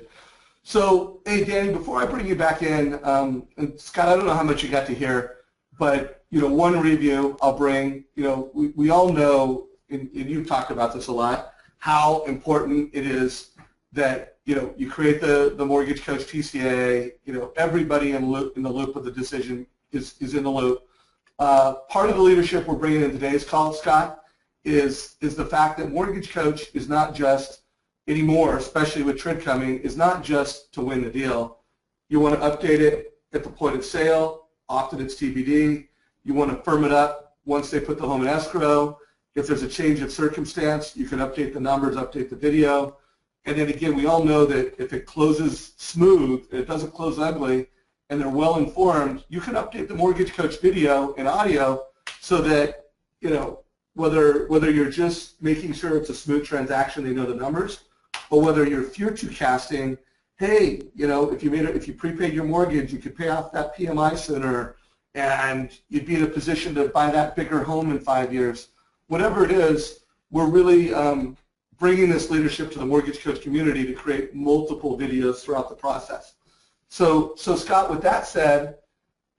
So, hey, Danny, before I bring you back in, and Scott, I don't know how much you got to hear, but, one review I'll bring, we all know, and you've talked about this a lot, how important it is that, you create the Mortgage Coach TCA, everybody in the loop of the decision is in the loop. Part of the leadership we're bringing in today's call, Scott, is the fact that Mortgage Coach is not just anymore, especially with TRID coming, is not just to win the deal. You want to update it at the point of sale. Often it's TBD. You want to firm it up once they put the home in escrow. If there's a change of circumstance, you can update the numbers, update the video. And then again, we all know that if it closes smooth, and it doesn't close ugly, and they're well informed, you can update the Mortgage Coach video and audio so that, whether you're just making sure it's a smooth transaction, they know the numbers, or whether you're future casting, hey, if you prepaid your mortgage, you could pay off that PMI sooner, and you'd be in a position to buy that bigger home in 5 years. Whatever it is, we're really bringing this leadership to the Mortgage Coach community to create multiple videos throughout the process. So Scott, with that said,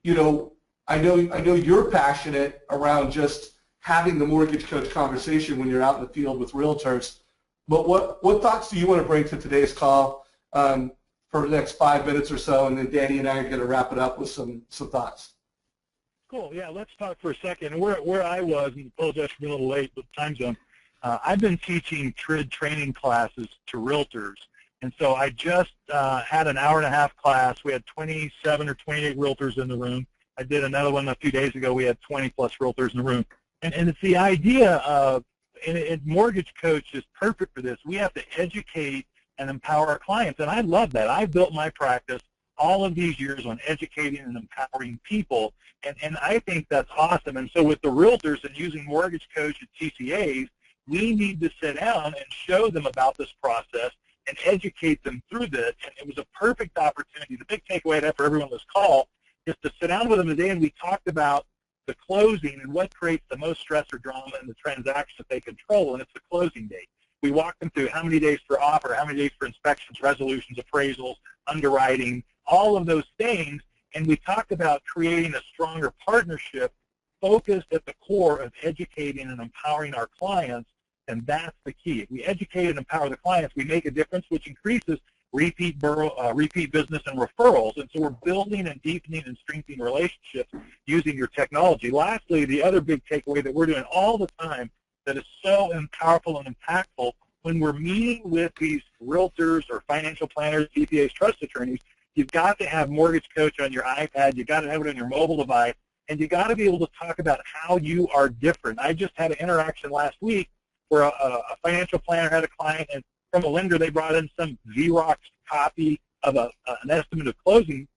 I know you're passionate around just having the Mortgage Coach conversation when you're out in the field with realtors. But what thoughts do you want to bring to today's call for the next 5 minutes or so, and then Danny and I are going to wrap it up with some thoughts. Cool. Yeah, let's talk for a second. Where I was, and apologize for being a little late with the time zone, I've been teaching TRID training classes to realtors. And so I just had an hour-and-a-half class. We had 27 or 28 realtors in the room. I did another one a few days ago. We had 20-plus realtors in the room. And it's the idea of, and Mortgage Coach is perfect for this, we have to educate and empower our clients. And I love that. I built my practice all of these years on educating and empowering people. And I think that's awesome. And so with the realtors and using Mortgage Coach and TCAs, we need to sit down and show them about this process and educate them through this. And it was a perfect opportunity. The big takeaway I'd have for everyone on this call is to sit down with them today, and we talked about the closing and what creates the most stress or drama in the transaction that they control, and it's the closing date. We walked them through how many days for offer, how many days for inspections, resolutions, appraisals, underwriting, all of those things, and we talked about creating a stronger partnership focused at the core of educating and empowering our clients, and that's the key. If we educate and empower the clients, we make a difference, which increases repeat business and referrals. And so we're building and deepening and strengthening relationships using your technology. Lastly, the other big takeaway that we're doing all the time that is so powerful and impactful, when we're meeting with these realtors or financial planners, CPAs, trust attorneys, you've got to have Mortgage Coach on your iPad, you've got to have it on your mobile device, and you've got to be able to talk about how you are different. I just had an interaction last week where a financial planner had a client, and from a lender, they brought in some Xerox copy of an estimate of closing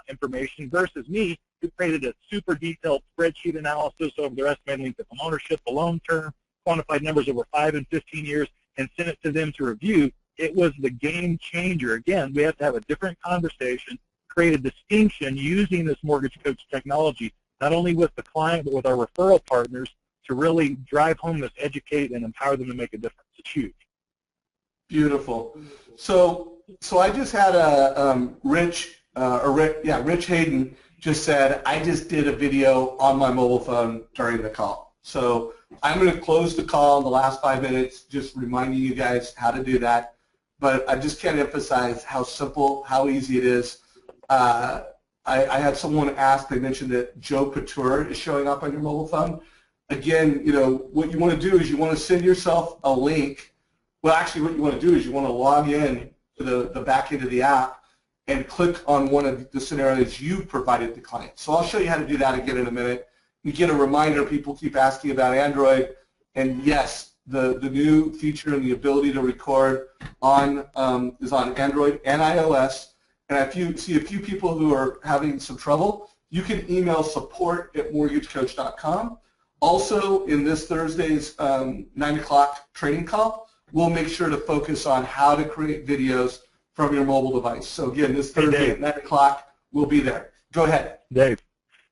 information versus me, who created a super detailed spreadsheet analysis over their estimated length of ownership, the loan term, quantified numbers over 5 and 15 years, and sent it to them to review. It was the game changer. Again, we have to have a different conversation, create a distinction using this Mortgage Coach technology, not only with the client, but with our referral partners, to really drive home this educate and empower them to make a difference. It's huge. Beautiful. So I just had Rich Hayden just said, I just did a video on my mobile phone during the call. So I'm going to close the call in the last 5 minutes, just reminding you guys how to do that. But I just can't emphasize how simple, how easy it is. I had someone ask, they mentioned that Joe Couture is showing up on your mobile phone. Again, what you want to do is you want to send yourself a link. Well, actually, what you want to do is you want to log in to the back end of the app, and click on one of the scenarios you provided the client. So I'll show you how to do that again in a minute. You get a reminder, people keep asking about Android, and yes, the new feature and the ability to record on is on Android and iOS. And if you see a few people who are having some trouble, you can email support@mortgagecoach.com. Also, in this Thursday's 9 o'clock training call, we'll make sure to focus on how to create videos from your mobile device. So again, this Thursday at 9 o'clock, we'll be there. Go ahead. Dave,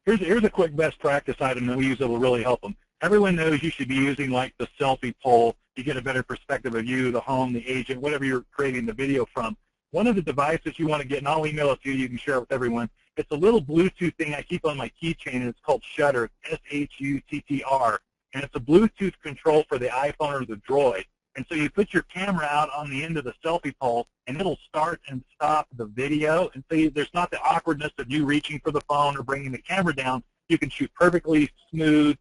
here's a quick best practice item that we use that will really help them. Everyone knows you should be using like the selfie pole to get a better perspective of you, the home, the agent, whatever you're creating the video from. One of the devices you want to get, and I'll email it to you, you can share it with everyone, it's a little Bluetooth thing I keep on my keychain, and it's called Shutter, S-H-U-T-T-R, and it's a Bluetooth control for the iPhone or the Droid. And so you put your camera out on the end of the selfie pole, and it'll start and stop the video. And so there's not the awkwardness of you reaching for the phone or bringing the camera down. You can shoot perfectly smooth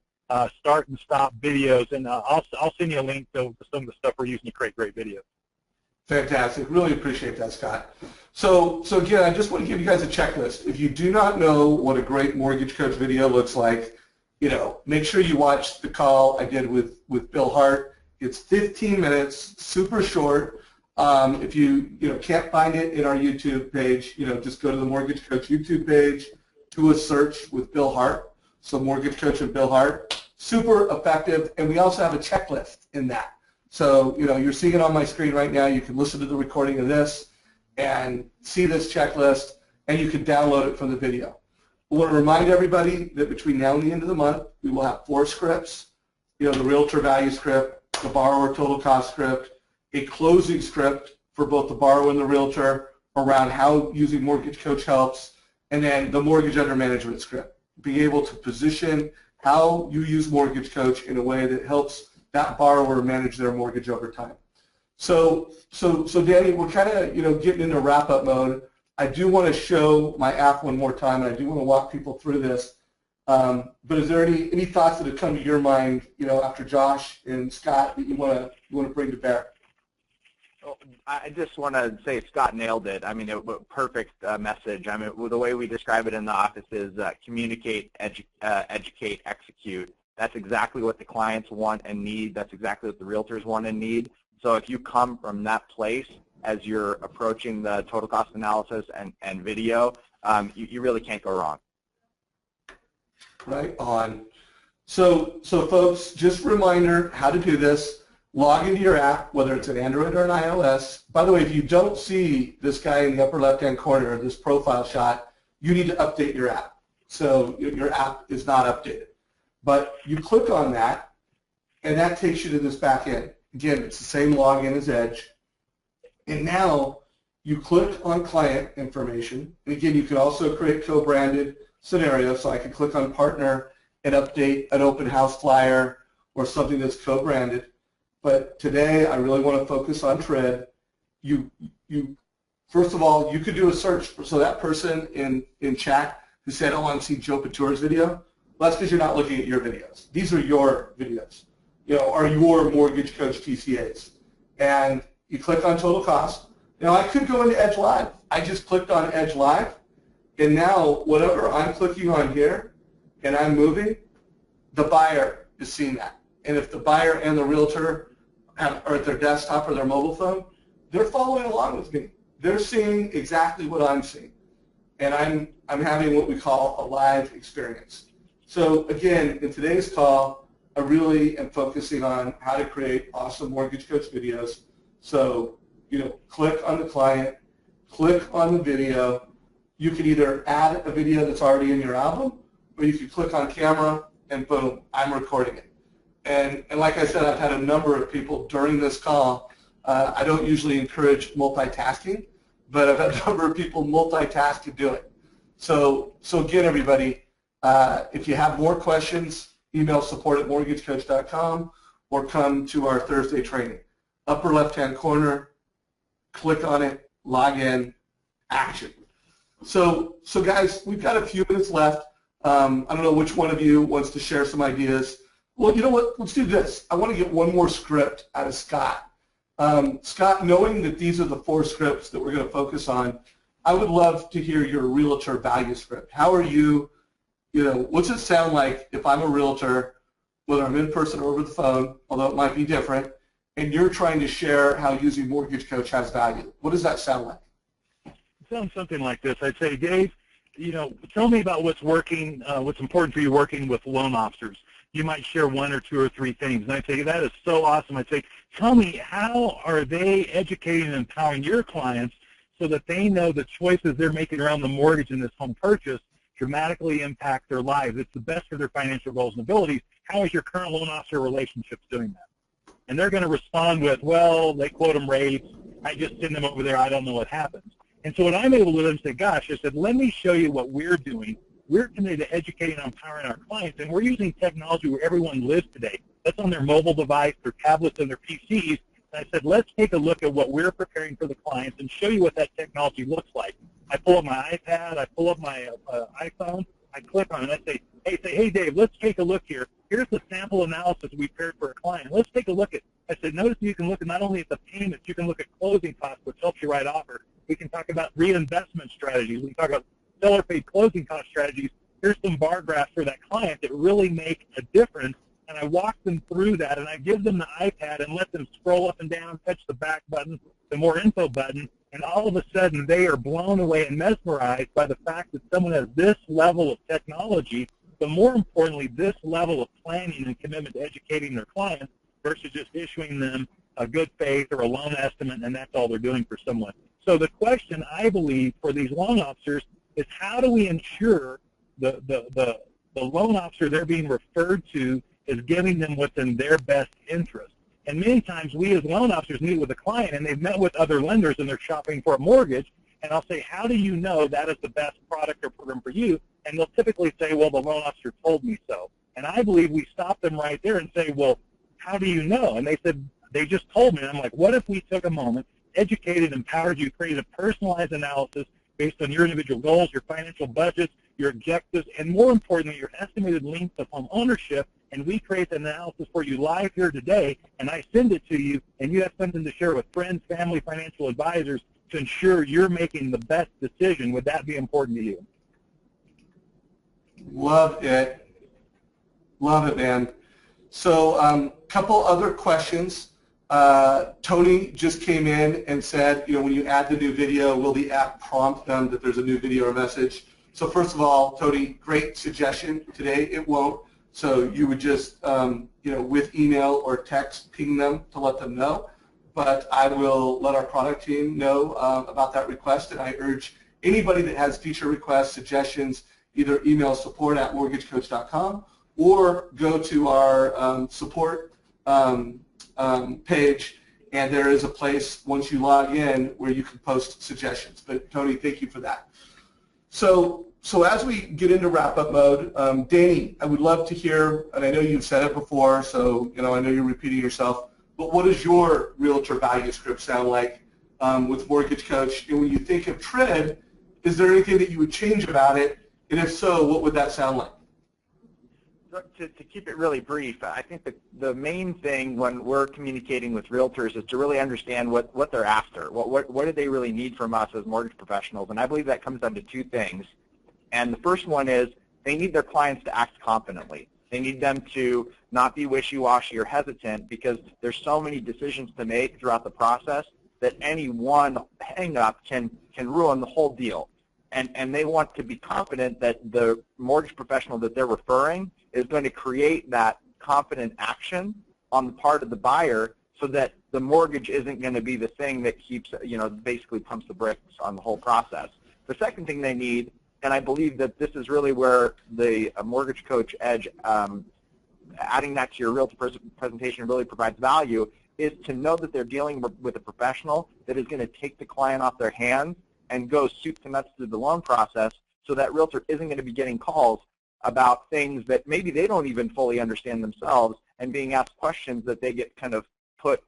start and stop videos, and I'll send you a link to some of the stuff we're using to create great videos. Fantastic. Really appreciate that, Scott. So again, I just want to give you guys a checklist. If you do not know what a great mortgage coach video looks like, make sure you watch the call I did with Bill Hart. It's 15 minutes, super short. If you can't find it in our YouTube page, just go to the Mortgage Coach YouTube page, do a search with Bill Hart. So Mortgage Coach and Bill Hart, super effective, and we also have a checklist in that. So you're seeing it on my screen right now. You can listen to the recording of this and see this checklist, and you can download it from the video. I want to remind everybody that between now and the end of the month, we will have 4 scripts. The realtor value script, the borrower total cost script, a closing script for both the borrower and the realtor around how using Mortgage Coach helps, and then the mortgage under management script. Being able to position how you use Mortgage Coach in a way that helps that borrower manage their mortgage over time. So Danny, we're kind of getting into wrap-up mode. I do want to show my app one more time, and I do want to walk people through this. But is there any thoughts that have come to your mind, after Josh and Scott, that you want to bring to bear? I just want to say Scott nailed it. I mean, perfect message. I mean, the way we describe it in the office is communicate, educate, execute. That's exactly what the clients want and need. That's exactly what the realtors want and need. So if you come from that place as you're approaching the total cost analysis and video, you really can't go wrong. Right on. So folks, just a reminder how to do this. Log into your app, whether it's an Android or an iOS. By the way, if you don't see this guy in the upper left-hand corner, this profile shot, you need to update your app. So your app is not updated. But you click on that, and that takes you to this back end. Again, it's the same login as Edge. And now you click on client information. And again, you can also create co-branded scenarios. So I can click on partner and update an open house flyer or something that's co-branded. But today, I really want to focus on Tread. First of all, you could do a search. So that person in chat who said, "Oh, I'm seeing Joe Patour's video," well, that's because you're not looking at your videos. These are your videos, are your Mortgage Coach TCAs. And you click on total cost. I could go into Edge Live. I just clicked on Edge Live, and now whatever I'm clicking on here, and I'm moving, the buyer is seeing that. And if the buyer and the realtor are at their desktop or their mobile phone, they're following along with me. They're seeing exactly what I'm seeing. And I'm having what we call a live experience. So again, in today's call, I really am focusing on how to create awesome Mortgage Coach videos. So, click on the client, click on the video. You can either add a video that's already in your album, or you can click on camera and boom, I'm recording it. And like I said, I've had a number of people during this call. I don't usually encourage multitasking, but I've had a number of people multitask to do it. So again, everybody, if you have more questions, email support@mortgagecoach.com or come to our Thursday training. Upper left-hand corner, click on it, log in, action. So guys, we've got a few minutes left. I don't know which one of you wants to share some ideas. Well, you know what? Let's do this. I want to get one more script out of Scott. Scott, knowing that these are the 4 scripts that we're going to focus on, I would love to hear your realtor value script. How are you, what's it sound like if I'm a realtor, whether I'm in person or over the phone, although it might be different, and you're trying to share how using Mortgage Coach has value? What does that sound like? It sounds something like this. I'd say, Dave, tell me about what's working, what's important for you working with loan officers. You might share one or two or three things. And I'd say, that is so awesome. I'd say, tell me, how are they educating and empowering your clients so that they know the choices they're making around the mortgage in this home purchase dramatically impact their lives? It's the best for their financial goals and abilities. How is your current loan officer relationships doing that? And they're going to respond with, well, they quote them rates. I just send them over there. I don't know what happens. And so what I'm able to do is say, gosh, I said, let me show you what we're doing. We're committed to educating and empowering our clients, and we're using technology where everyone lives today. That's on their mobile device, their tablets, and their PCs. And I said, let's take a look at what we're preparing for the clients and show you what that technology looks like. I pull up my iPad, I pull up my iPhone, I click on it, and I say, hey, Dave, let's take a look here. Here's the sample analysis we prepared for a client. Let's take a look at, I said, notice you can look at not only at the payments, you can look at closing costs, which helps you write offer. We can talk about reinvestment strategies. We can talk about seller-paid closing cost strategies. Here's some bar graphs for that client that really make a difference, and I walk them through that, and I give them the iPad and let them scroll up and down, touch the back button, the more info button, and all of a sudden they are blown away and mesmerized by the fact that someone has this level of technology, but more importantly, this level of planning and commitment to educating their clients versus just issuing them a good faith or a loan estimate, and that's all they're doing for someone. So the question, I believe, for these loan officers is, how do we ensure the loan officer they're being referred to is giving them what's in their best interest? And many times we as loan officers meet with a client and they've met with other lenders and they're shopping for a mortgage, and I'll say, how do you know that is the best product or program for you? And they'll typically say, well, the loan officer told me so. And I believe we stop them right there and say, well, how do you know? And they said, they just told me. And I'm like, what if we took a moment, educated, empowered you, created a personalized analysis based on your individual goals, your financial budgets, your objectives, and more importantly, your estimated length of home ownership, and we create the analysis for you live here today, and I send it to you, and you have something to share with friends, family, financial advisors to ensure you're making the best decision. Would that be important to you? Love it. Love it, man. So couple other questions. Tony just came in and said, when you add the new video, will the app prompt them that there's a new video or message? So first of all, Tony, great suggestion. Today it won't. So you would just, with email or text, ping them to let them know. But I will let our product team know about that request, and I urge anybody that has feature requests, suggestions, either email support@mortgagecoach.com or go to our support page, and there is a place once you log in where you can post suggestions. But Tony, thank you for that. So as we get into wrap-up mode, Danny, I would love to hear, and I know you've said it before, so I know you're repeating yourself, but what does your realtor value script sound like with Mortgage Coach? And when you think of TRID, is there anything that you would change about it? And if so, what would that sound like? To keep it really brief, I think the main thing when we're communicating with realtors is to really understand what they're after. What do they really need from us as mortgage professionals? And I believe that comes down to two things. And the first one is they need their clients to act confidently. They need them to not be wishy-washy or hesitant, because there's so many decisions to make throughout the process that any one hang-up can ruin the whole deal. And they want to be confident that the mortgage professional that they're referring is going to create that confident action on the part of the buyer, so that the mortgage isn't going to be the thing that keeps, basically pumps the brakes on the whole process. The second thing they need, and I believe that this is really where the Mortgage Coach Edge, adding that to your realtor presentation really provides value, is to know that they're dealing with a professional that is going to take the client off their hands and go soup to nuts through the loan process, so that realtor isn't going to be getting calls about things that maybe they don't even fully understand themselves, and being asked questions that they get kind of put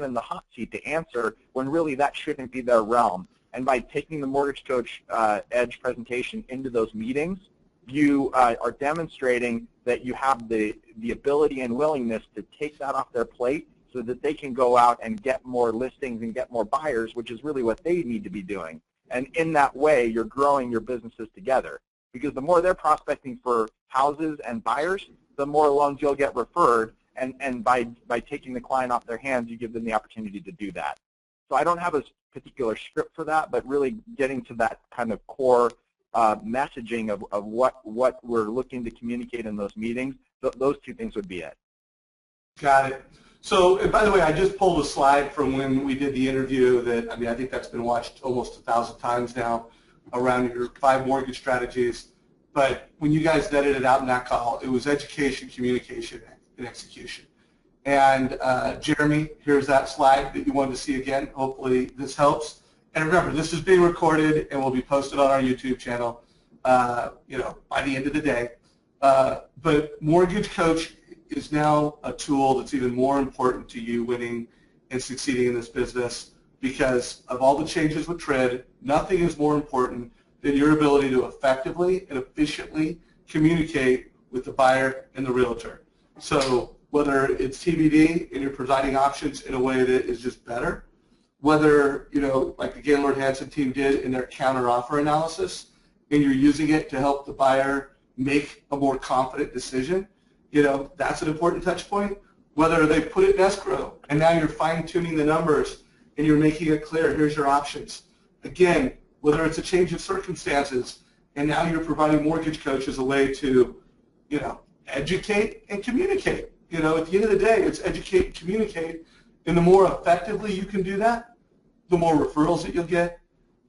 in the hot seat to answer, when really that shouldn't be their realm. And by taking the Mortgage Coach Edge presentation into those meetings, you are demonstrating that you have the ability and willingness to take that off their plate, so that they can go out and get more listings and get more buyers, which is really what they need to be doing. And in that way, you're growing your businesses together. Because the more they're prospecting for houses and buyers, the more loans you'll get referred. And by taking the client off their hands, you give them the opportunity to do that. So I don't have a particular script for that, but really getting to that kind of core messaging of what we're looking to communicate in those meetings, those two things would be it. Got it. So, and by the way, I just pulled a slide from when we did the interview that, I mean, I think that's been watched almost 1,000 times now around your 5 mortgage strategies. But when you guys vetted it out in that call, it was education, communication, and execution. And Jeremy, here's that slide that you wanted to see again. Hopefully this helps. And remember, this is being recorded and will be posted on our YouTube channel, you know, by the end of the day. But Mortgage Coach is now a tool that's even more important to you winning and succeeding in this business because of all the changes with TRID. Nothing is more important than your ability to effectively and efficiently communicate with the buyer and the realtor. So whether it's TBD and you're providing options in a way that is just better, whether, you know, like the Gaylord Hanson team did in their counteroffer analysis, and you're using it to help the buyer make a more confident decision, you know, that's an important touch point. Whether they put it in escrow and now you're fine-tuning the numbers and you're making it clear, here's your options. Again, whether it's a change of circumstances and now you're providing Mortgage Coach as a way to, you know, educate and communicate. You know, at the end of the day, it's educate and communicate, and the more effectively you can do that, the more referrals that you'll get,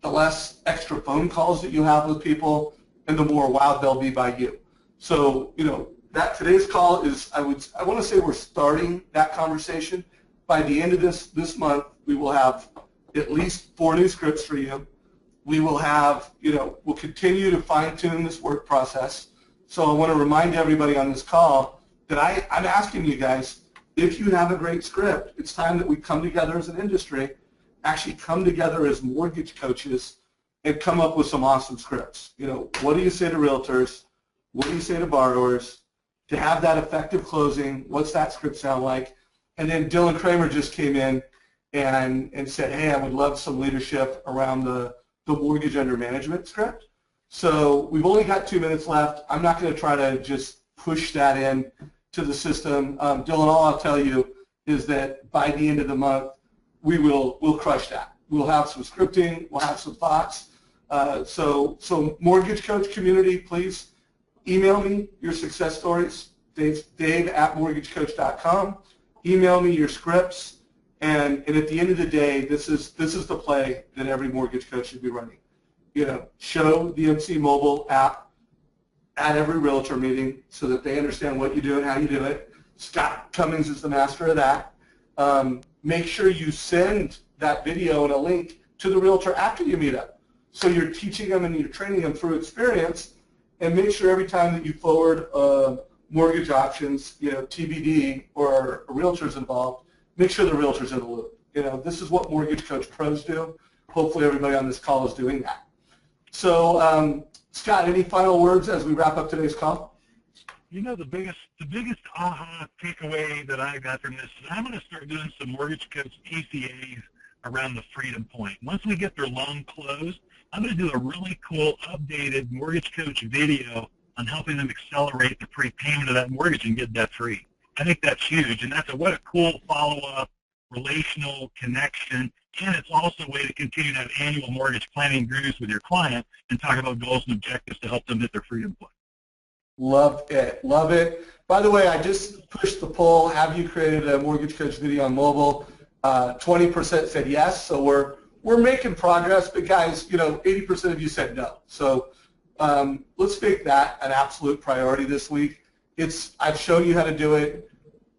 the less extra phone calls that you have with people, and the more wowed they'll be by you. So, you know, that today's call is, I want to say we're starting that conversation. By the end of this month, we will have at least 4 new scripts for you. We will have, you know, we'll continue to fine-tune this work process. So I want to remind everybody on this call that I'm asking you guys, if you have a great script, it's time that we come together as an industry, actually come together as mortgage coaches and come up with some awesome scripts. You know, what do you say to realtors? What do you say to borrowers? To have that effective closing, what's that script sound like? And then Dylan Kramer just came in and said, hey, I would love some leadership around the mortgage under management script. So we've only got 2 minutes left. I'm not going to try to just push that in to the system. Dylan, all I'll tell you is that by the end of the month, we'll crush that. We'll have some scripting. We'll have some thoughts. So Mortgage Coach community, please email me your success stories, dave@mortgagecoach.com. Email me your scripts. And at the end of the day, this is the play that every mortgage coach should be running. You know, show the MC Mobile app at every realtor meeting so that they understand what you do and how you do it. Scott Cummings is the master of that. Make sure you send that video and a link to the realtor after you meet up. So you're teaching them and you're training them through experience, and make sure every time that you forward mortgage options, you know, TBD or a realtor's involved, make sure the realtor's in the loop. You know, this is what Mortgage Coach pros do. Hopefully everybody on this call is doing that. So, Scott, any final words as we wrap up today's call? You know, the biggest aha takeaway that I got from this is I'm going to start doing some Mortgage Coach PCAs around the freedom point. Once we get their loan closed, I'm going to do a really cool updated Mortgage Coach video on helping them accelerate the prepayment of that mortgage and get debt free. I think that's huge, and what a cool follow-up relational connection, and it's also a way to continue to have annual mortgage planning groups with your client and talk about goals and objectives to help them hit their freedom point. Love it. Love it. By the way, I just pushed the poll. Have you created a Mortgage Coach video on mobile? 20% said yes, so we're making progress. But guys, you know, 80% of you said no. So let's make that an absolute priority this week. I've shown you how to do it.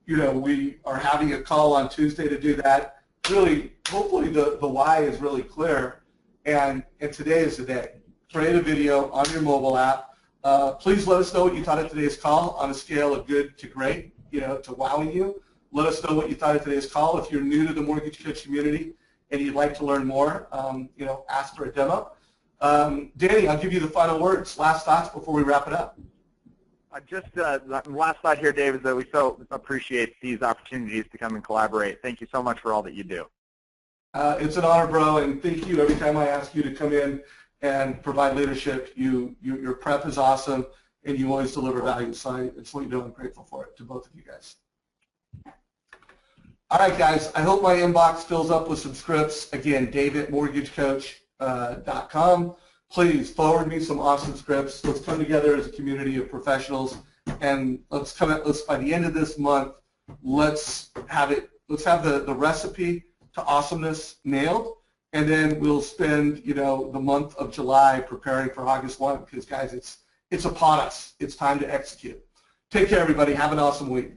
You know, we are having a call on Tuesday to do that. Really, hopefully the why is really clear. And today is the day. Create a video on your mobile app. Please let us know what you thought of today's call on a scale of good to great, you know, to wowing you. Let us know what you thought of today's call. If you're new to the Mortgage Coach community and you'd like to learn more, you know, ask for a demo. Danny, I'll give you the final words, last thoughts before we wrap it up. The last thought here, Dave, is that we so appreciate these opportunities to come and collaborate. Thank you so much for all that you do. It's an honor, bro, and thank you every time I ask you to come in and provide leadership. Your prep is awesome, and you always deliver value. So it's what you do. I'm grateful for it to both of you guys. All right, guys. I hope my inbox fills up with some scripts. Again, Dave@mortgagecoach.com. Please forward me some awesome scripts. Let's come together as a community of professionals, and let's by the end of this month, let's have the recipe to awesomeness nailed, and then we'll spend the month of July preparing for August 1, because guys, it's upon us. It's time to execute. Take care, everybody. Have an awesome week.